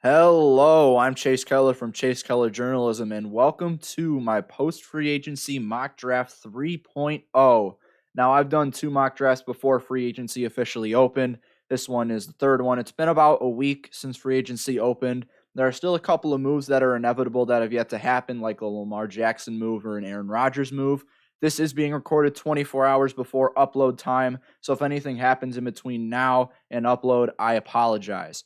Hello, I'm Chase Keller from Chase Keller Journalism, and welcome to my post-free agency mock draft 3.0. Now, I've done two mock drafts before free agency officially opened. This one is the third one. It's been about a week since free agency opened. There are still a couple of moves that are inevitable that have yet to happen, like a Lamar Jackson move or an Aaron Rodgers move. This is being recorded 24 hours before upload time, so if anything happens in between now and upload, I apologize.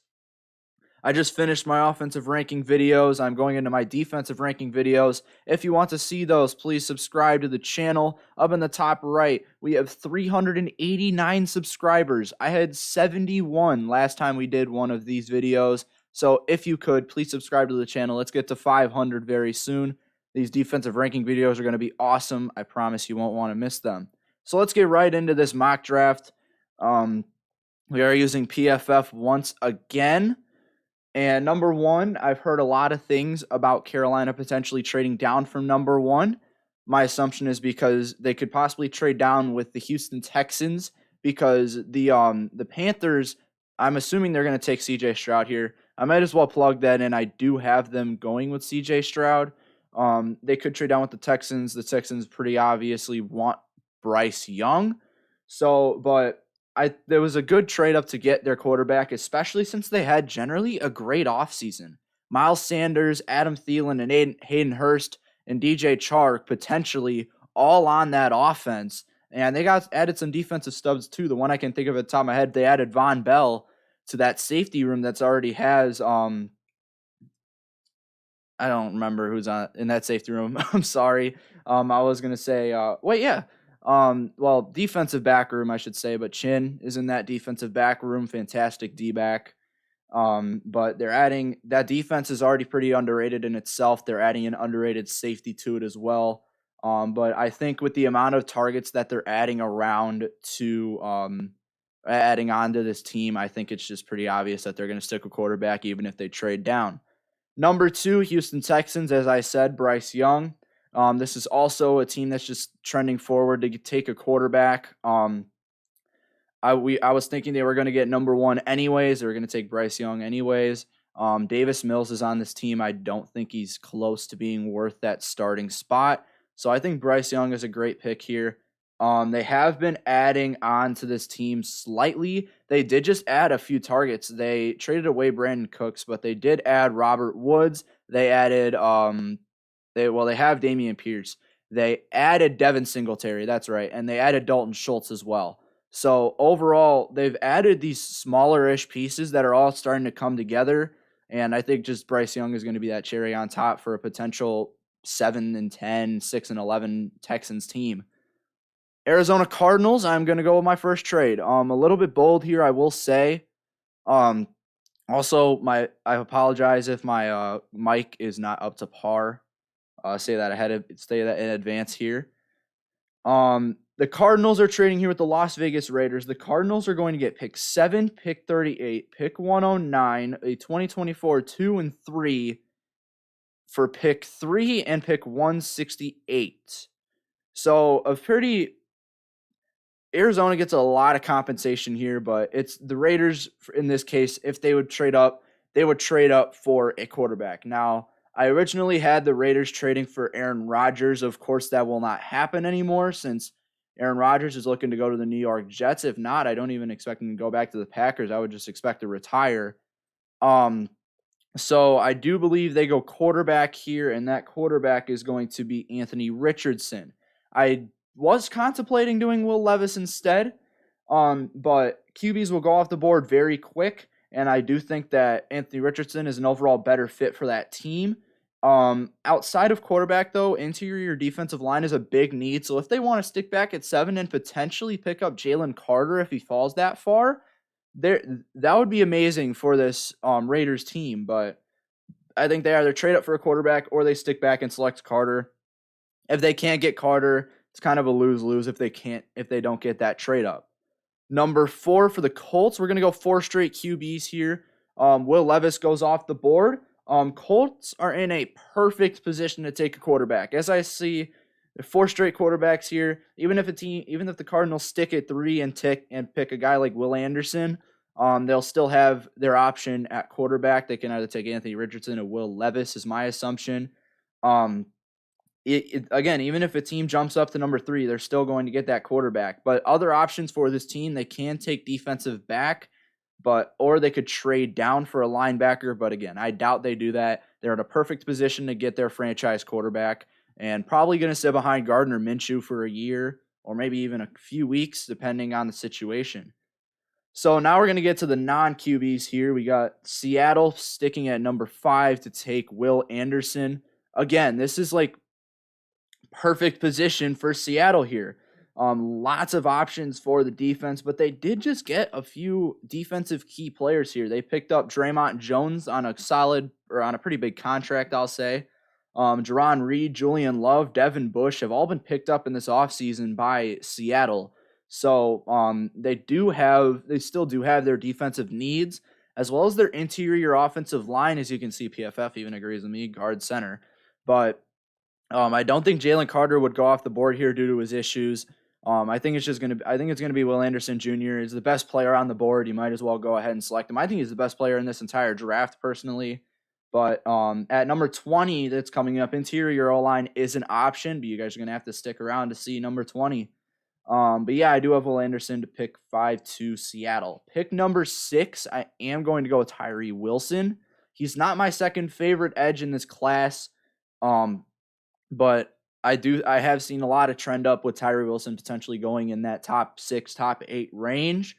I just finished my offensive ranking videos. I'm going into my defensive ranking videos. If you want to see those, please subscribe to the channel. Up in the top right, we have 389 subscribers. I had 71 last time we did one of these videos. So if you could, please subscribe to the channel. Let's get to 500 very soon. These defensive ranking videos are going to be awesome. I promise you won't want to miss them. So let's get right into this mock draft. We are using PFF once again. And number one, I've heard a lot of things about Carolina potentially trading down from number one. My assumption is because they could possibly trade down with the Houston Texans because the Panthers, I'm assuming they're going to take CJ Stroud here. I might as well plug that in. I do have them going with CJ Stroud. They could trade down with the Texans. The Texans pretty obviously want Bryce Young. But there was a good trade up to get their quarterback, especially since they had generally a great offseason. Miles Sanders, Adam Thielen, and Hayden Hurst and DJ Chark potentially all on that offense. And they added some defensive stubs too. The one I can think of at the top of my head, they added Von Bell to that safety room that's already has I don't remember who's in that safety room. I'm sorry. I was gonna say defensive back room, I should say, but Chin is in that defensive back room. Fantastic D-back. But they're adding – that defense is already pretty underrated in itself. They're adding an underrated safety to it as well. But I think with the amount of targets that they're adding around to adding on to this team, I think it's just pretty obvious that they're going to stick a quarterback even if they trade down. Number two, Houston Texans, as I said, Bryce Young. This is also a team that's just trending forward to take a quarterback. I was thinking they were going to get number one anyways. They were going to take Bryce Young anyways. Davis Mills is on this team. I don't think he's close to being worth that starting spot. So I think Bryce Young is a great pick here. They have been adding on to this team slightly. They did just add a few targets. They traded away Brandon Cooks, but they did add Robert Woods. They added they have Dameon Pierce. They added Devin Singletary, that's right, and they added Dalton Schultz as well. So overall, they've added these smaller-ish pieces that are all starting to come together, and I think just Bryce Young is going to be that cherry on top for a potential 7-10, 6-11 Texans team. Arizona Cardinals, I'm going to go with my first trade. A little bit bold here, I will say. Also, I apologize if my mic is not up to par. Say that in advance here. The Cardinals are trading here with the Las Vegas Raiders. The Cardinals are going to get pick 7, pick 38, pick 109, a 2024 2 and 3 for pick 3 and pick 168. So Arizona gets a lot of compensation here, but it's the Raiders in this case. If they would trade up, they would trade up for a quarterback. Now, I originally had the Raiders trading for Aaron Rodgers. Of course, that will not happen anymore since Aaron Rodgers is looking to go to the New York Jets. If not, I don't even expect him to go back to the Packers. I would just expect to retire. So I do believe they go quarterback here, and that quarterback is going to be Anthony Richardson. I was contemplating doing Will Levis instead, but QBs will go off the board very quick. And I do think that Anthony Richardson is an overall better fit for that team. Outside of quarterback, though, interior defensive line is a big need. So if they want to stick back at 7 and potentially pick up Jalen Carter if he falls that far, that would be amazing for this Raiders team. But I think they either trade up for a quarterback or they stick back and select Carter. If they can't get Carter, it's kind of a lose-lose if they don't get that trade up. Number 4 for the Colts, we're going to go 4 straight QBs here. Will Levis goes off the board. Colts are in a perfect position to take a quarterback. As I see, there are 4 straight quarterbacks here. Even if the Cardinals stick at 3 and pick a guy like Will Anderson, They'll still have their option at quarterback. They can either take Anthony Richardson or Will Levis, is my assumption. Again, even if a team jumps up to number 3, they're still going to get that quarterback. But other options for this team, they can take defensive back, or they could trade down for a linebacker. But again, I doubt they do that. They're in a perfect position to get their franchise quarterback and probably going to sit behind Gardner Minshew for a year or maybe even a few weeks, depending on the situation. So now we're going to get to the non-QBs here. We got Seattle sticking at number 5 to take Will Anderson. Again, this is like perfect position for Seattle here. Lots of options for the defense, but they did just get a few defensive key players here. They picked up Draymond Jones on a pretty big contract, I'll say. Jerron Reed, Julian Love, Devin Bush have all been picked up in this offseason by Seattle. So they still do have their defensive needs, as well as their interior offensive line. As you can see, PFF even agrees with me, guard center. But I don't think Jalen Carter would go off the board here due to his issues. I think it's going to be Will Anderson Jr. He's the best player on the board. You might as well go ahead and select him. I think he's the best player in this entire draft, personally. But at number 20, that's coming up, interior O-line is an option, but you guys are going to have to stick around to see number 20. But yeah, I do have Will Anderson to pick 5 to Seattle. Pick number 6, I am going to go with Tyree Wilson. He's not my second favorite edge in this class, but I have seen a lot of trend up with Tyree Wilson potentially going in that top 6, top 8 range.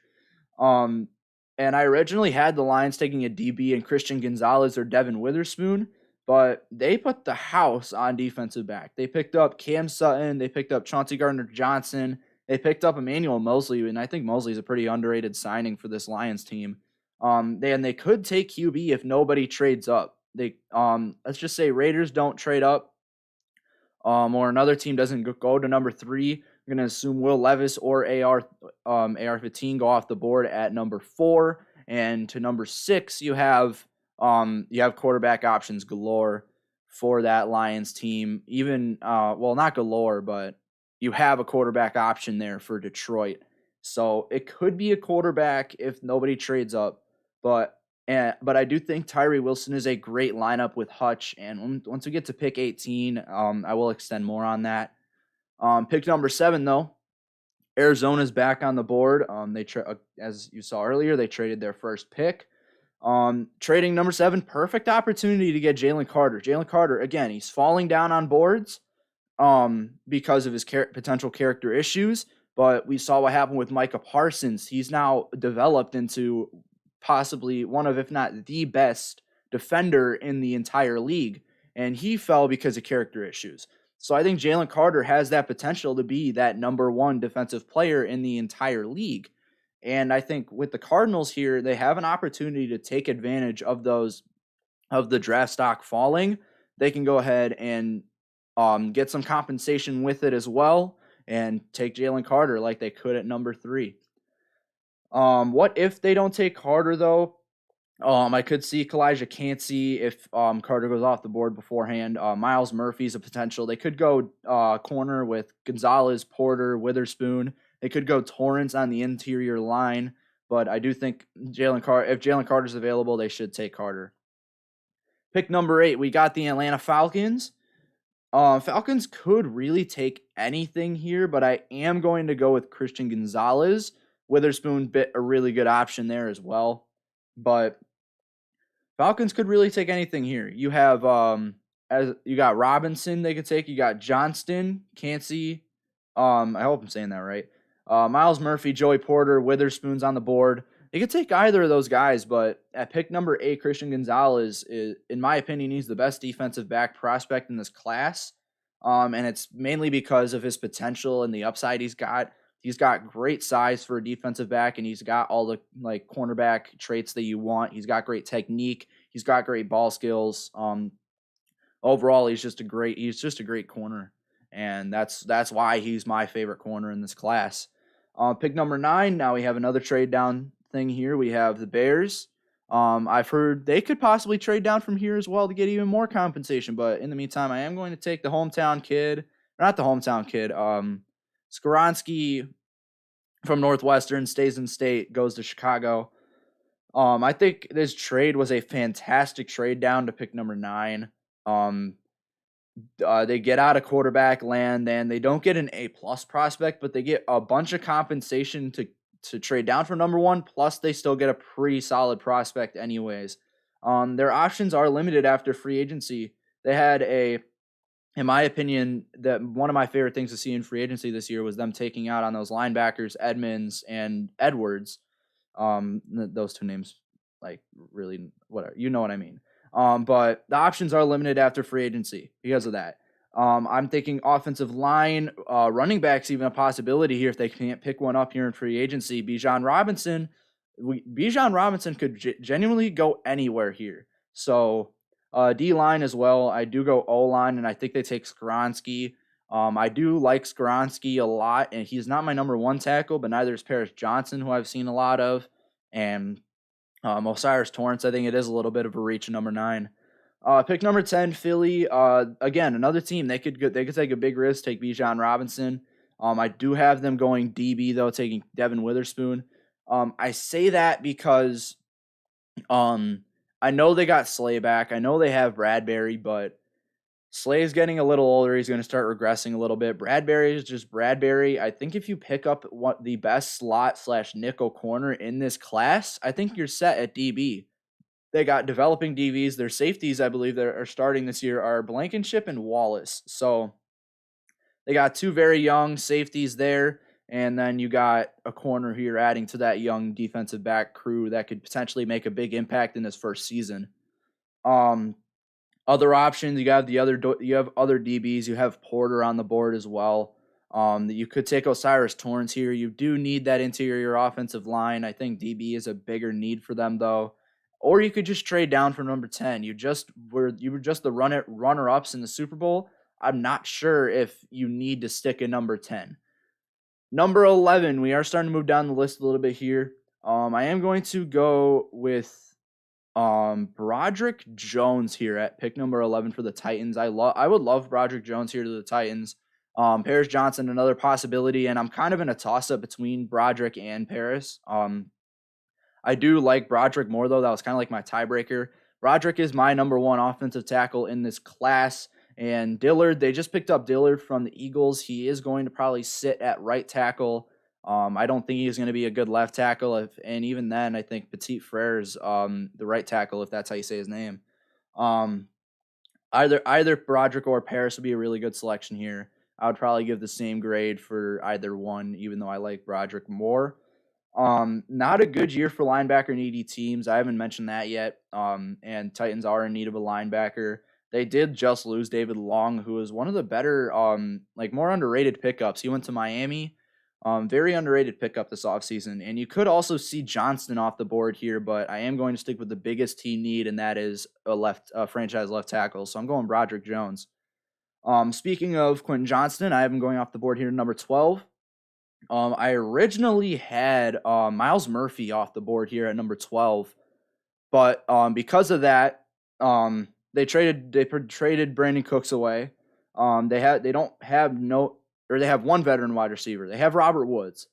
And I originally had the Lions taking a DB and Christian Gonzalez or Devin Witherspoon, but they put the house on defensive back. They picked up Cam Sutton. They picked up Chauncey Gardner-Johnson. They picked up Emmanuel Mosley, and I think Mosley's a pretty underrated signing for this Lions team. They could take QB if nobody trades up. Let's just say Raiders don't trade up, or another team doesn't go to number 3. I'm going to assume Will Levis or AR-15 go off the board at number 4. And to number 6, you have quarterback options galore for that Lions team. Even, not galore, but you have a quarterback option there for Detroit. So it could be a quarterback if nobody trades up. But I do think Tyree Wilson is a great lineup with Hutch. And once we get to pick 18, I will extend more on that. Pick number 7, though, Arizona's back on the board. As you saw earlier, they traded their first pick. Trading number 7, perfect opportunity to get Jalen Carter. Jalen Carter, again, he's falling down on boards because of his potential character issues, but we saw what happened with Micah Parsons. He's now developed into possibly one of, if not the best defender in the entire league, and he fell because of character issues. So I think Jalen Carter has that potential to be that number 1 defensive player in the entire league. And I think with the Cardinals here, they have an opportunity to take advantage of the draft stock falling. They can go ahead and get some compensation with it as well and take Jalen Carter like they could at number 3. What if they don't take Carter, though? I could see Kalijah Cansey if Carter goes off the board beforehand. Miles Murphy's a potential. They could go corner with Gonzalez, Porter, Witherspoon. They could go Torrance on the interior line. But I do think if Jalen Carter's available, they should take Carter. Pick number 8, we got the Atlanta Falcons. Falcons could really take anything here, but I am going to go with Christian Gonzalez. Witherspoon bit a really good option there as well. But Falcons could really take anything here. You have you got Robinson they could take. You got Johnston, Cansey. I hope I'm saying that right. Miles Murphy, Joey Porter, Witherspoon's on the board. They could take either of those guys, but at pick number 8, Christian Gonzalez is, in my opinion, he's the best defensive back prospect in this class. And it's mainly because of his potential and the upside he's got. He's got great size for a defensive back, and he's got all the cornerback traits that you want. He's got great technique. He's got great ball skills. Overall, he's just a great corner, and that's why he's my favorite corner in this class. Pick number 9. Now we have another trade down thing here. We have the Bears. I've heard they could possibly trade down from here as well to get even more compensation. But in the meantime, I am going to take the hometown kid, not the hometown kid. Skoronski from Northwestern stays in state, goes to Chicago. I think this trade was a fantastic trade down to pick number 9. Um, they get out of quarterback land, and they don't get an A+ prospect, but they get a bunch of compensation to trade down for number 1. Plus, they still get a pretty solid prospect, anyways. Their options are limited after free agency. They had in my opinion, that one of my favorite things to see in free agency this year was them taking out on those linebackers, Edmonds and Edwards. Those two names, like, really, whatever, you know what I mean. But the options are limited after free agency because of that. I'm thinking offensive line, running backs, even a possibility here if they can't pick one up here in free agency. Bijan Robinson could genuinely go anywhere here. So D-line as well. I do go O-line, and I think they take Skoronski. I do like Skoronski a lot, and he's not my number 1 tackle, but neither is Paris Johnson, who I've seen a lot of. And Osiris Torrance, I think it is a little bit of a reach, number 9. Pick number 10, Philly. Again, another team. They could take a big risk, take Bijan Robinson. I do have them going DB, though, taking Devin Witherspoon. I say that because I know they got Slay back. I know they have Bradbury, but Slay's getting a little older. He's going to start regressing a little bit. Bradbury is just Bradbury. I think if you pick up the best slot/nickel corner in this class, I think you're set at DB. They got developing DBs. Their safeties, I believe, that are starting this year are Blankenship and Wallace. So they got 2 very young safeties there. And then you got a corner here adding to that young defensive back crew that could potentially make a big impact in his first season. Other options, you have other DBs. You have Porter on the board as well. You could take Osiris Torrance here. You do need that interior offensive line. I think DB is a bigger need for them, though. Or you could just trade down for number 10. You were just the runner-ups in the Super Bowl. I'm not sure if you need to stick a number 10. Number 11, we are starting to move down the list a little bit here. I am going to go with Broderick Jones here at pick number 11 for the Titans. I would love Broderick Jones here to the Titans. Paris Johnson, another possibility, and I'm kind of in a toss-up between Broderick and Paris. I do like Broderick more, though. That was kind of like my tiebreaker. Broderick is my number 1 offensive tackle in this class. And Dillard, they just picked up Dillard from the Eagles. He is going to probably sit at right tackle. I don't think he's going to be a good left tackle. And even then, I think Petit Frere is the right tackle, if that's how you say his name. Either Broderick or Paris would be a really good selection here. I would probably give the same grade for either one, even though I like Broderick more. Not a good year for linebacker needy teams. I haven't mentioned that yet. And Titans are in need of a linebacker. They did just lose David Long, who is one of the better, more underrated pickups. He went to Miami. Very underrated pickup this offseason. And you could also see Johnston off the board here, but I am going to stick with the biggest team need, and that is a franchise left tackle. So I'm going Broderick Jones. Speaking of Quentin Johnston, I have him going off the board here to number 12. I originally had Miles Murphy off the board here at number 12, but because of that, they traded Brandon Cooks away. They have one veteran wide receiver. They have Robert Woods,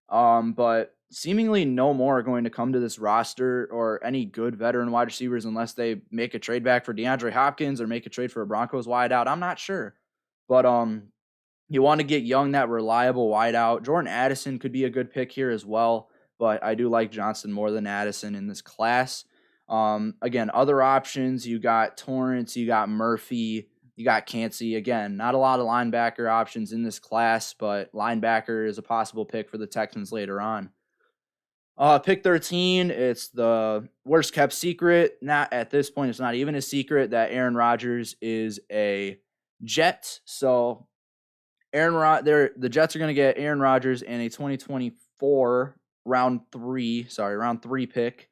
but seemingly no more are going to come to this roster or any good veteran wide receivers unless they make a trade back for DeAndre Hopkins or make a trade for a Broncos wideout. I'm not sure, but you want to get young, that reliable wideout. Jordan Addison could be a good pick here as well, but I do like Johnston more than Addison in this class. Again, other options, you got Torrance, you got Murphy, you got Cansey. Again, not a lot of linebacker options in this class, but linebacker is a possible pick for the Texans later on. Pick 13, it's the worst kept secret. Not at this point, it's not even a secret that Aaron Rodgers is a Jet. So the Jets are going to get Aaron Rodgers in a 2024 round 3 pick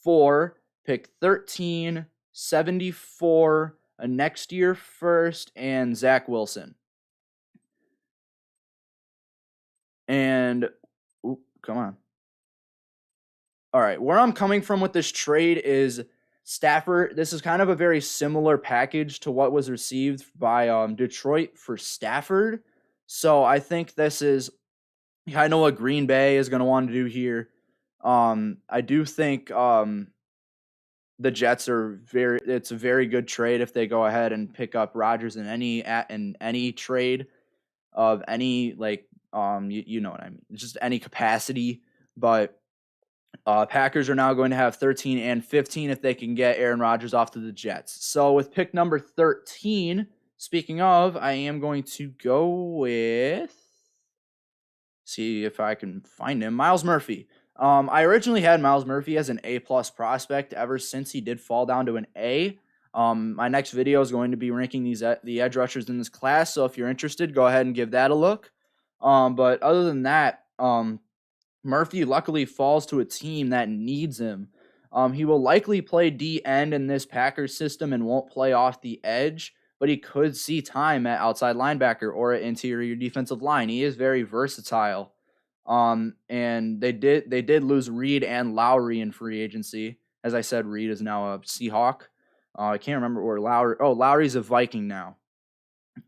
for pick 13, 74, a next year first, and Zach Wilson. And, come on. All right, where I'm coming from with this trade is Stafford. This is kind of a very similar package to what was received by Detroit for Stafford. So I think this is, I know what Green Bay is going to want to do here. I do think the Jets it's a very good trade if they go ahead and pick up Rodgers in any trade of any you know what I mean, just any capacity. But Packers are now going to have 13 and 15 if they can get Aaron Rodgers off to the Jets. So with pick number 13, speaking of, I am going to go with, see if I can find him, Miles Murphy. I originally had Miles Murphy as an A-plus prospect ever since he did fall down to an A. My next video is going to be ranking the edge rushers in this class, so if you're interested, go ahead and give that a look. But other than that, Murphy luckily falls to a team that needs him. He will likely play D end in this Packers system and won't play off the edge, but he could see time at outside linebacker or at interior defensive line. He is very versatile. And they did lose Reed and Lowry in free agency. As I said, Reed is now a Seahawk. I can't remember where Lowry. Oh, Lowry's a Viking now.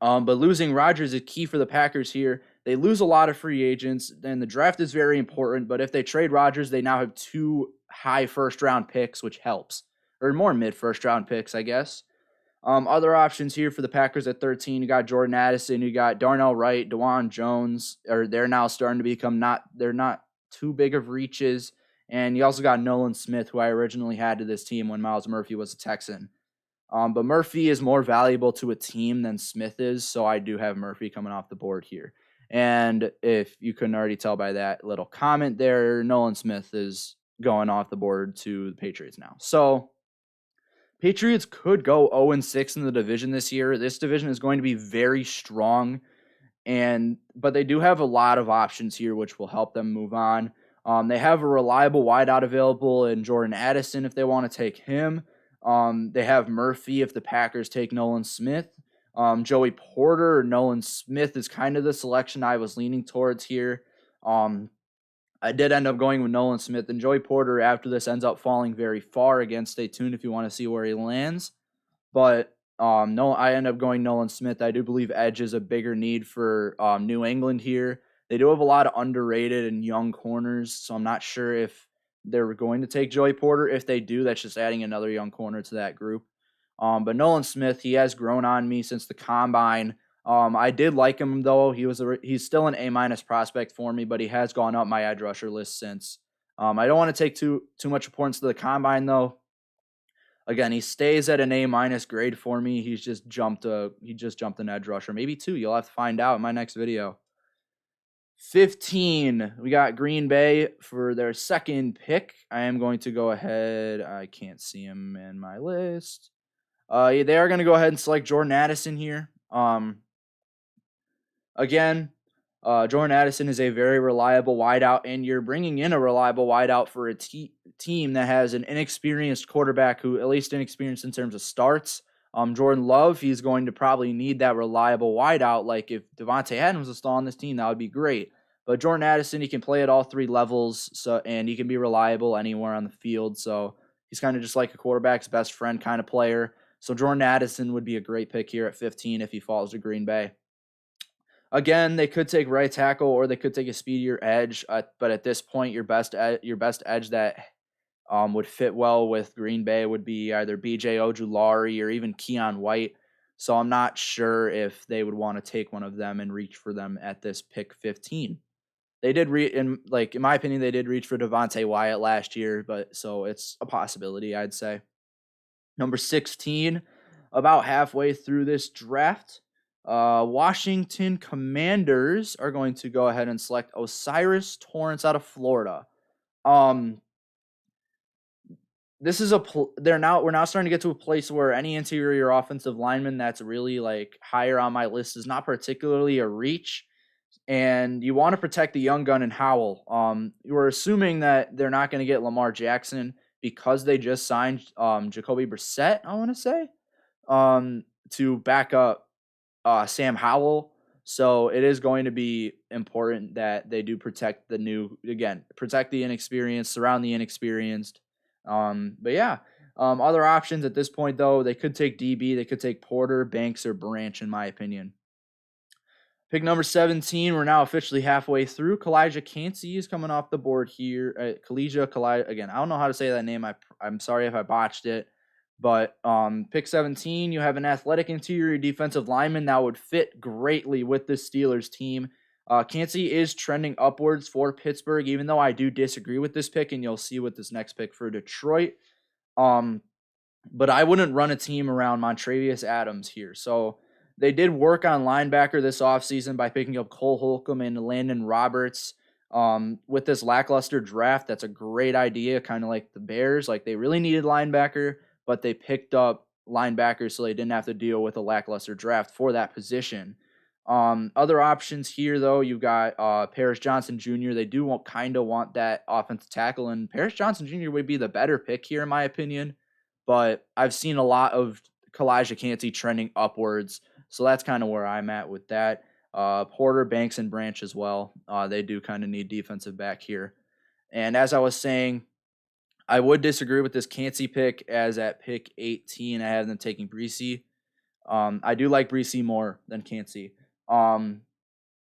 But losing Rodgers is key for the Packers here. They lose a lot of free agents, and the draft is very important. But if they trade Rodgers, they now have 2 high first-round picks, which helps. Or more mid-first-round picks, I guess. Other options here for the Packers at 13, you got Jordan Addison, you got Darnell Wright, DeJuan Jones, they're now starting to become they're not too big of reaches. And you also got Nolan Smith, who I originally had to this team when Miles Murphy was a Texan. But Murphy is more valuable to a team than Smith is, so I do have Murphy coming off the board here. And if you couldn't already tell by that little comment there, Nolan Smith is going off the board to the Patriots now. So Patriots could go 0-6 in the division this year. This division is going to be very strong, but they do have a lot of options here, which will help them move on. They have a reliable wideout available in Jordan Addison if they want to take him. They have Murphy if the Packers take Nolan Smith. Joey Porter or Nolan Smith is kind of the selection I was leaning towards here. I did end up going with Nolan Smith, and Joey Porter after this ends up falling very far. Again, stay tuned if you want to see where he lands. But no, I end up going Nolan Smith. I do believe edge is a bigger need for New England here. They do have a lot of underrated and young corners, so I'm not sure if they're going to take Joey Porter. If they do, that's just adding another young corner to that group. But Nolan Smith, he has grown on me since the combine. I did like him though. He's still an A- prospect for me, but he has gone up my edge rusher list since. I don't want to take too much importance to the combine though. Again, he stays at an A- grade for me. He just jumped an edge rusher, maybe 2. You'll have to find out in my next video. 15, we got Green Bay for their second pick. I am going to go ahead. I can't see him in my list. They are going to go ahead and select Jordan Addison here. Again, Jordan Addison is a very reliable wideout, and you're bringing in a reliable wideout for a team that has an inexperienced quarterback who, at least inexperienced in terms of starts. Jordan Love, he's going to probably need that reliable wideout. Like if Devontae Adams was still on this team, that would be great. But Jordan Addison, he can play at all 3 levels, and he can be reliable anywhere on the field. So he's kind of just like a quarterback's best friend kind of player. So Jordan Addison would be a great pick here at 15 if he falls to Green Bay. Again, they could take right tackle or they could take a speedier edge, but at this point, your best edge that would fit well with Green Bay would be either B.J. Ojulari or even Keon White. So I'm not sure if they would want to take one of them and reach for them at this pick 15. They did in my opinion, they did reach for Devontae Wyatt last year, but so it's a possibility, I'd say. Number 16, about halfway through this draft, Washington Commanders are going to go ahead and select Osiris Torrance out of Florida. This is we're now starting to get to a place where any interior offensive lineman that's really like higher on my list is not particularly a reach, and you want to protect the young gun in Howell. We're assuming that they're not going to get Lamar Jackson because they just signed Jacoby Brissett, I want to say, to back up Sam Howell. So it is going to be important that they do protect protect the inexperienced, surround the inexperienced. But yeah, other options at this point, though, they could take DB, they could take Porter, Banks, or Branch, in my opinion. Pick number 17, we're now officially halfway through. Kalijah Cansey is coming off the board here. Again, I don't know how to say that name. I'm sorry if I botched it. But pick 17, you have an athletic interior defensive lineman that would fit greatly with the Steelers team. Cansey is trending upwards for Pittsburgh, even though I do disagree with this pick, and you'll see with this next pick for Detroit. But I wouldn't run a team around Montravius Adams here. So they did work on linebacker this offseason by picking up Cole Holcomb and Landon Roberts. With this lackluster draft, that's a great idea, kind of like the Bears. Like, they really needed linebacker, but they picked up linebackers so they didn't have to deal with a lackluster draft for that position. Other options here, though, you've got Paris Johnson Jr. They do kind of want that offensive tackle, and Paris Johnson Jr. would be the better pick here, in my opinion. But I've seen a lot of Kalijah Cansey trending upwards, so that's kind of where I'm at with that. Porter, Banks, and Branch as well. They do kind of need defensive back here. And as I was saying, I would disagree with this Cansey pick, as at pick 18, I have them taking Bryce. I do like Bryce more than Cansey.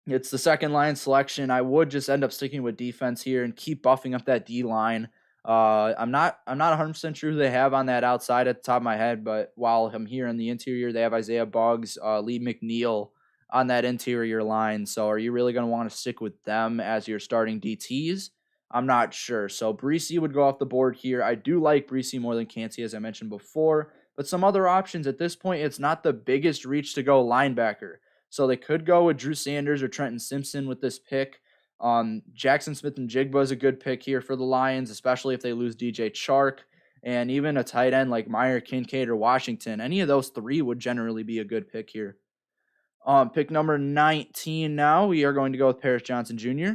It's the second line selection. I would just end up sticking with defense here and keep buffing up that D line. I'm not 100% sure who they have on that outside at the top of my head, but while I'm here in the interior, they have Isaiah Buggs, Lee McNeil on that interior line. So are you really going to want to stick with them as your starting DTs? I'm not sure. So Bryce would go off the board here. I do like Bryce more than Cansey, as I mentioned before, but some other options at this point, it's not the biggest reach to go linebacker. So they could go with Drew Sanders or Trenton Simpson with this pick. Jackson Smith-Njigba is a good pick here for the Lions, especially if they lose DJ Chark, and even a tight end like Meyer, Kincaid, or Washington. Any of those three would generally be a good pick here. Pick number 19 now, we are going to go with Paris Johnson Jr.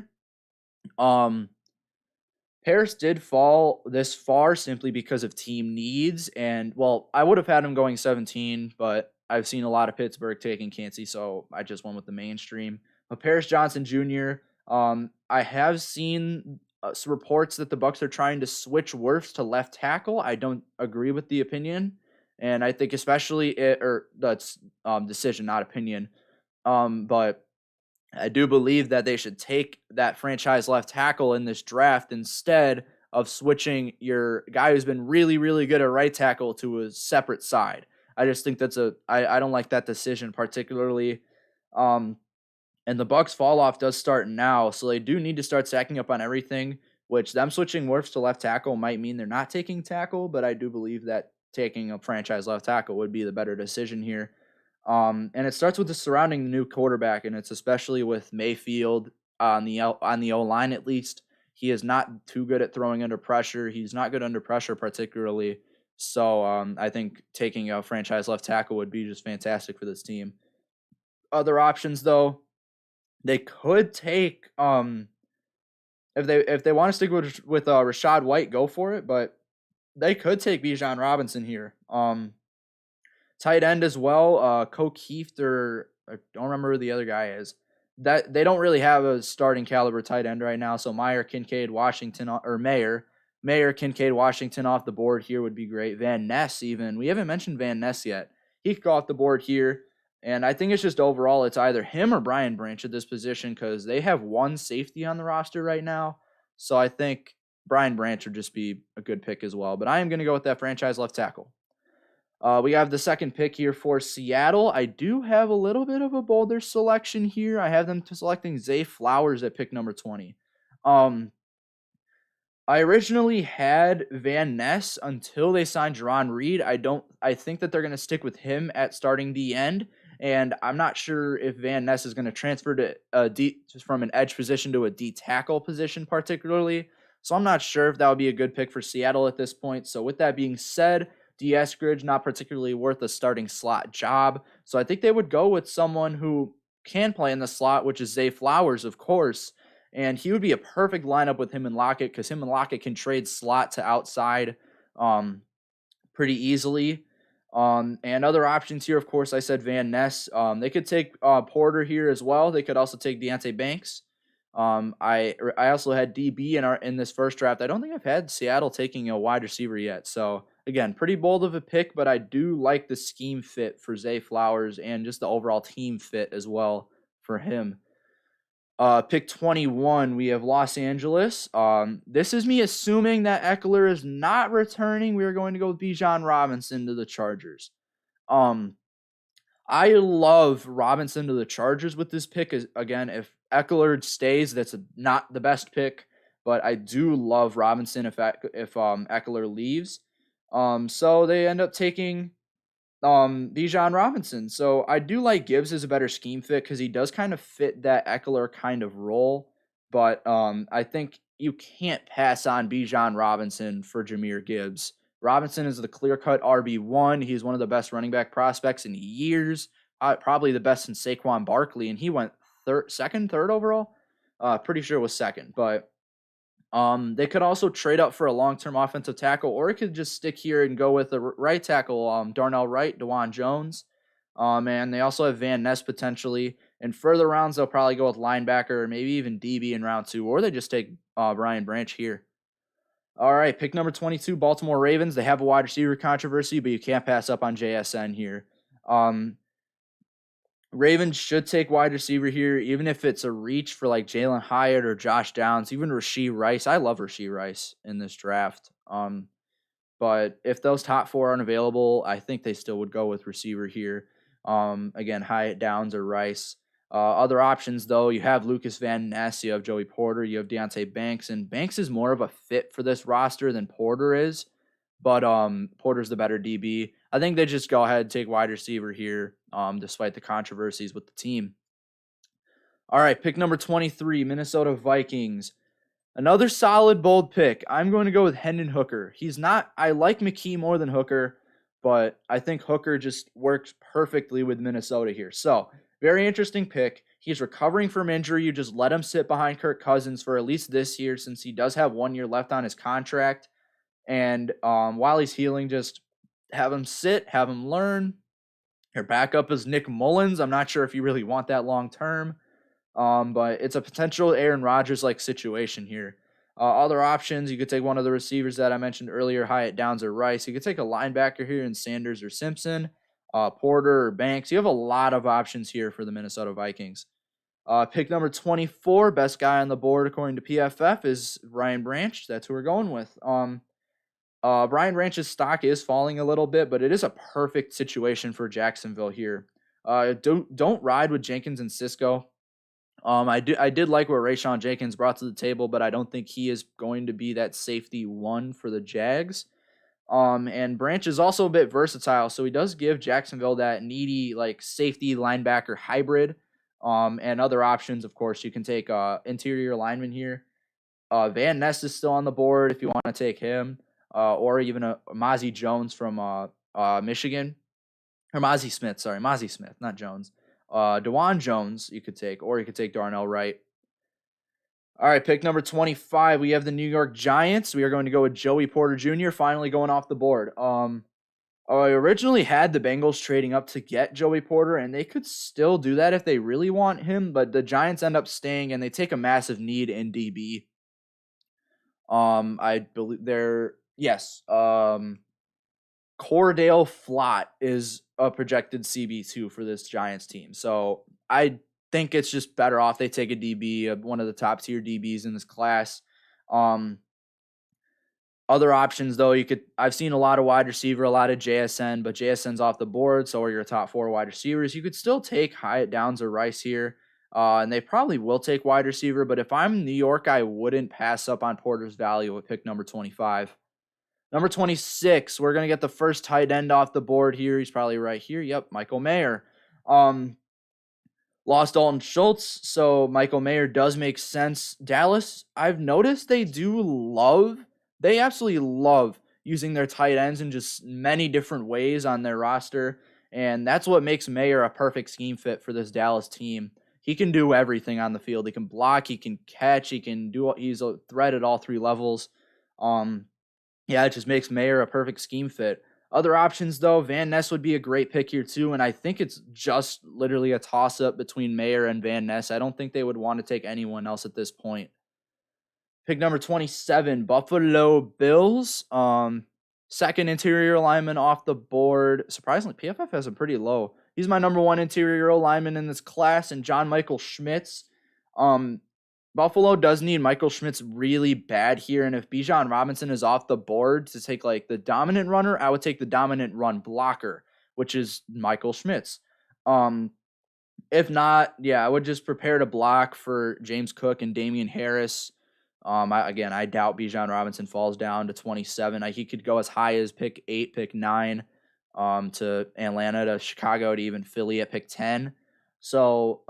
Paris did fall this far simply because of team needs, and, well, I would have had him going 17, but I've seen a lot of Pittsburgh taking Cansey, so I just went with the mainstream. But Paris Johnson Jr., I have seen some reports that the Bucs are trying to switch Wirfs to left tackle. I don't agree with the opinion, and I think especially that's decision, not opinion. But I do believe that they should take that franchise left tackle in this draft instead of switching your guy who's been really, really good at right tackle to a separate side. I just think I don't like that decision particularly. And the Bucs fall off does start now, so they do need to start stacking up on everything, which them switching Wirfs to left tackle might mean they're not taking tackle, but I do believe that taking a franchise left tackle would be the better decision here. And it starts with the surrounding the new quarterback, and it's especially with Mayfield on the O-line at least. He is not too good at throwing under pressure. He's not good under pressure particularly. So I think taking a franchise left tackle would be just fantastic for this team. Other options, though, they could take if they want to stick with Rachaad White, go for it. But they could take Bijan Robinson here. Tight end as well, Keith, or I don't remember who the other guy is. That they don't really have a starting caliber tight end right now. So Meyer, Kincaid, Washington, or Mayer, Kincaid, Washington off the board here would be great. Van Ness, even. We haven't mentioned Van Ness yet. He could go off the board here. And I think it's just overall it's either him or Brian Branch at this position because they have one safety on the roster right now. So I think Brian Branch would just be a good pick as well. But I am going to go with that franchise left tackle. We have the second pick here for Seattle. I do have a little bit of a bolder selection here. I have them selecting Zay Flowers at pick number 20. I originally had Van Ness until they signed Jarran Reed. I think that they're going to stick with him at starting the end, and I'm not sure if Van Ness is going to transfer to from an edge position to a D tackle position particularly. So I'm not sure if that would be a good pick for Seattle at this point. So with that being said, D. Eskridge, not particularly worth a starting slot job. So I think they would go with someone who can play in the slot, which is Zay Flowers, of course. And he would be a perfect lineup with him and Lockett because him and Lockett can trade slot to outside pretty easily. And other options here, of course, I said Van Ness. They could take Porter here as well. They could also take Deonte Banks. I also had DB in this first draft. I don't think I've had Seattle taking a wide receiver yet. So again, pretty bold of a pick, but I do like the scheme fit for Zay Flowers and just the overall team fit as well for him. Pick 21, we have Los Angeles. This is me assuming that Eckler is not returning. We are going to go with Bijan Robinson to the Chargers. I love Robinson to the Chargers with this pick. Again, if Eckler stays, that's not the best pick, but I do love Robinson if Eckler leaves. So they end up taking Bijan Robinson. So I do like Gibbs as a better scheme fit because he does kind of fit that Eckler kind of role. But I think you can't pass on Bijan Robinson for Jahmyr Gibbs. Robinson is the clear-cut RB1. He's one of the best running back prospects in years, probably the best in Saquon Barkley, and he went third overall. Pretty sure it was second, but they could also trade up for a long-term offensive tackle, or it could just stick here and go with the right tackle, Darnell Wright, DeJuan Jones. And they also have Van Ness potentially. In further rounds, they'll probably go with linebacker or maybe even DB in round 2, or they just take Brian Branch here. All right, pick number 22, Baltimore Ravens. They have a wide receiver controversy, but you can't pass up on JSN here. Ravens should take wide receiver here, even if it's a reach for like Jalen Hyatt or Josh Downs, even Rashee Rice. I love Rashee Rice in this draft. But if those top 4 aren't available, I think they still would go with receiver here. Again, Hyatt, Downs, or Rice. Other options, though, you have Lucas Van Ness, you have Joey Porter, you have Deonte Banks, and Banks is more of a fit for this roster than Porter is, but Porter's the better DB. I think they just go ahead and take wide receiver here, despite the controversies with the team. All right, pick number 23, Minnesota Vikings. Another solid, bold pick. I'm going to go with Hendon Hooker. I like McKee more than Hooker, but I think Hooker just works perfectly with Minnesota here. So, very interesting pick. He's recovering from injury. You just let him sit behind Kirk Cousins for at least this year since he does have 1 year left on his contract. And while he's healing, just have him sit, have him learn. Your backup is Nick Mullins. I'm not sure if you really want that long term, but it's a potential Aaron Rodgers-like situation here. Other options, you could take one of the receivers that I mentioned earlier, Hyatt, Downs, or Rice. You could take a linebacker here in Sanders or Simpson. Porter or Banks. You have a lot of options here for the Minnesota Vikings. Pick number 24, best guy on the board according to PFF, is Brian Branch. That's who we're going with. Brian Branch's stock is falling a little bit, but it is a perfect situation for Jacksonville here. Don't ride with Jenkins and Cisco. I did like what Rayshawn Jenkins brought to the table, but I don't think he is going to be that safety one for the Jags. And Branch is also a bit versatile, so he does give Jacksonville that needy like safety linebacker hybrid. And other options, of course, you can take interior lineman here. Van Ness is still on the board if you want to take him, or even a Mozzie Jones from Michigan, or Mozzie Smith, not Jones. DeJuan Jones you could take, or you could take Darnell Wright. All right, pick number 25. We have the New York Giants. We are going to go with Joey Porter Jr. finally going off the board. I originally had the Bengals trading up to get Joey Porter, and they could still do that if they really want him, but the Giants end up staying, and they take a massive need in DB. I believe Cordale Flott is a projected CB2 for this Giants team. So I think it's just better off they take a DB, one of the top tier DBs in this class. Other options, though, I've seen a lot of wide receiver, a lot of JSN, but JSN's off the board, so are your top 4 wide receivers. You could still take Hyatt, Downs, or Rice here, and they probably will take wide receiver, but if I'm New York, I wouldn't pass up on Porter's value with pick number 25. Number 26, we're going to get the first tight end off the board here. He's probably right here. Yep, Michael Mayer. Lost Dalton Schultz, so Michael Mayer does make sense. Dallas, I've noticed they absolutely love using their tight ends in just many different ways on their roster, and that's what makes Mayer a perfect scheme fit for this Dallas team. He can do everything on the field. He can block, he can catch, he's a threat at all 3 levels. It just makes Mayer a perfect scheme fit. Other options, though, Van Ness would be a great pick here, too, and I think it's just literally a toss-up between Mayer and Van Ness. I don't think they would want to take anyone else at this point. Pick number 27, Buffalo Bills. second interior lineman off the board. Surprisingly, PFF has him pretty low. He's my number one interior lineman in this class, and John Michael Schmitz. Buffalo does need Michael Schmitz really bad here, and if Bijan Robinson is off the board to take like the dominant runner, I would take the dominant run blocker, which is Michael Schmitz. If not, I would just prepare to block for James Cook and Damian Harris. I doubt Bijan Robinson falls down to 27. He could go as high as pick 8, pick 9, to Atlanta, to Chicago, to even Philly at pick 10. So,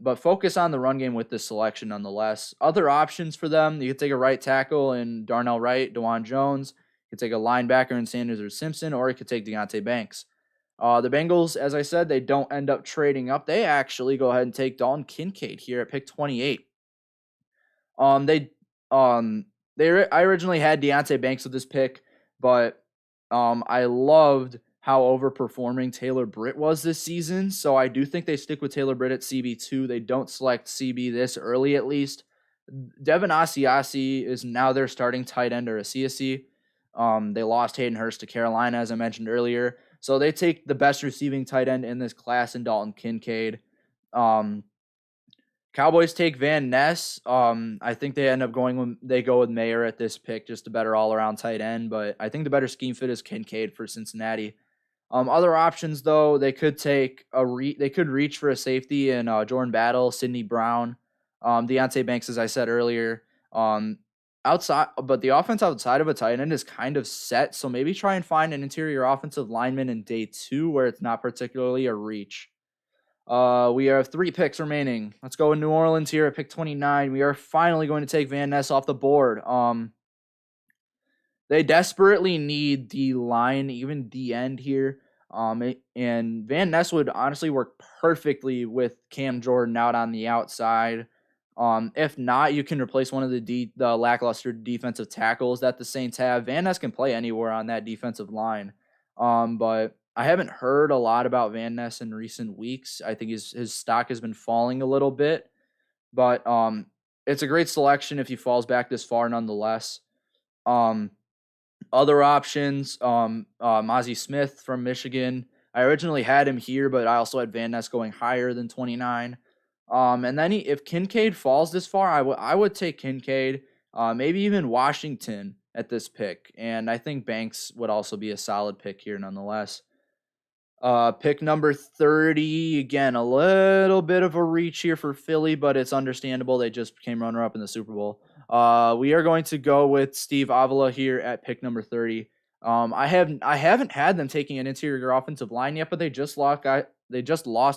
but focus on the run game with this selection nonetheless. Other options for them, you could take a right tackle in Darnell Wright, DeJuan Jones. You could take a linebacker in Sanders or Simpson, or you could take Deontay Banks. The Bengals, as I said, they don't end up trading up. They actually go ahead and take Dalton Kincaid here at pick 28. I originally had Deontay Banks with this pick, but I loved how overperforming Taylor Britt was this season. So I do think they stick with Taylor Britt at CB2. They don't select CB this early, at least. Devin Asiasi is now their starting tight end, or a CSC. They lost Hayden Hurst to Carolina, as I mentioned earlier. So they take the best receiving tight end in this class in Dalton Kincaid. Cowboys take Van Ness. I think they end up go with Mayer at this pick, just a better all-around tight end. But I think the better scheme fit is Kincaid for Cincinnati. Other options, though, they could take they could reach for a safety in Jordan Battle, Sidney Brown, Deontay Banks, as I said earlier. Outside, but the offense outside of a tight end is kind of set. So maybe try and find an interior offensive lineman in day 2 where it's not particularly a reach. We have 3 picks remaining. Let's go in New Orleans here at pick 29. We are finally going to take Van Ness off the board. They desperately need the line, even the end here. And Van Ness would honestly work perfectly with Cam Jordan out on the outside. If not, you can replace one of the lackluster defensive tackles that the Saints have. Van Ness can play anywhere on that defensive line. But I haven't heard a lot about Van Ness in recent weeks. I think his stock has been falling a little bit. But it's a great selection if he falls back this far nonetheless. Other options, Mozzie Smith from Michigan. I originally had him here, but I also had Van Ness going higher than 29. And then if Kincaid falls this far, I would take Kincaid, maybe even Washington at this pick. And I think Banks would also be a solid pick here nonetheless. Pick number 30, again, a little bit of a reach here for Philly, but it's understandable. They just became runner-up in the Super Bowl. We are going to go with Steve Avila here at pick number 30. I haven't had them taking an interior offensive line yet, but they just lost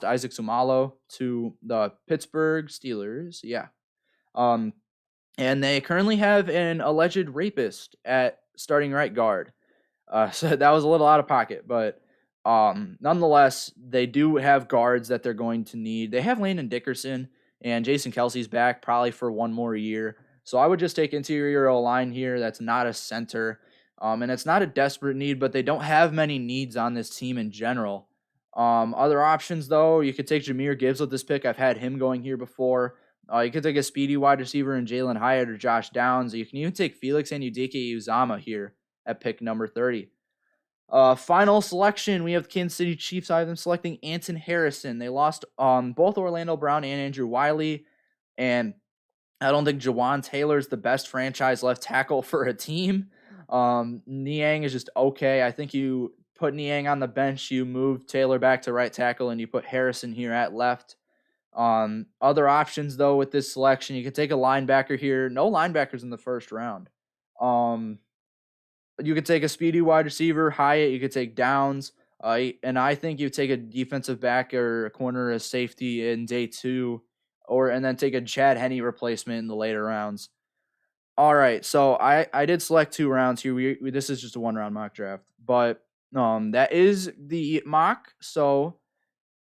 Isaac Sumalo to the Pittsburgh Steelers. Yeah. And they currently have an alleged rapist at starting right guard. So that was a little out of pocket, but nonetheless, they do have guards that they're going to need. They have Landon Dickerson, and Jason Kelsey's back probably for one more year. So I would just take interior O-line here. That's not a center. And it's not a desperate need, but they don't have many needs on this team in general. Other options, though, you could take Jahmyr Gibbs with this pick. I've had him going here before. You could take a speedy wide receiver in Jalen Hyatt or Josh Downs. You can even take Felix Anudike-Uzomah here at pick number 30. Final selection, we have the Kansas City Chiefs. I have them selecting Anton Harrison. They lost both Orlando Brown and Andrew Wiley, and I don't think Jawan Taylor is the best franchise left tackle for a team. Niang is just okay. I think you put Niang on the bench, you move Taylor back to right tackle, and you put Harrison here at left. Other options, though, with this selection, you could take a linebacker here. No linebackers in the first round. You could take a speedy wide receiver, Hyatt. You could take Downs. And I think you take a defensive back or a corner as safety in day 2, and then take a Chad Henne replacement in the later rounds. All right, so I did select 2 rounds here. This is just a 1-round mock draft, but that is the mock. So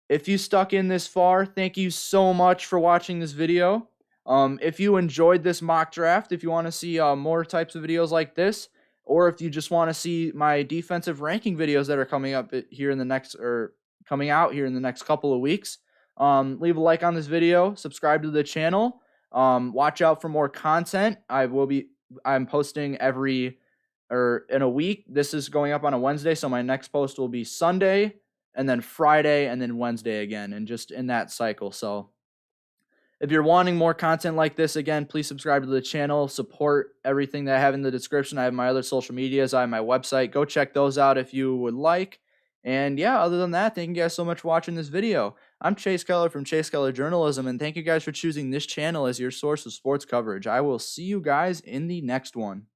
if you stuck in this far, thank you so much for watching this video. If you enjoyed this mock draft, if you want to see more types of videos like this, or if you just want to see my defensive ranking videos that are coming out here in the next couple of weeks, leave a like on this video, subscribe to the channel, watch out for more content. I'm posting or in a week. This is going up on a Wednesday, so my next post will be Sunday, and then Friday, and then Wednesday again, and just in that cycle. So if you're wanting more content like this, again, please subscribe to the channel. Support everything that I have in the description. I have my other social medias. I have my website. Go check those out if you would like. And yeah, other than that, thank you guys so much for watching this video. I'm Chase Keller from Chase Keller Journalism, and thank you guys for choosing this channel as your source of sports coverage. I will see you guys in the next one.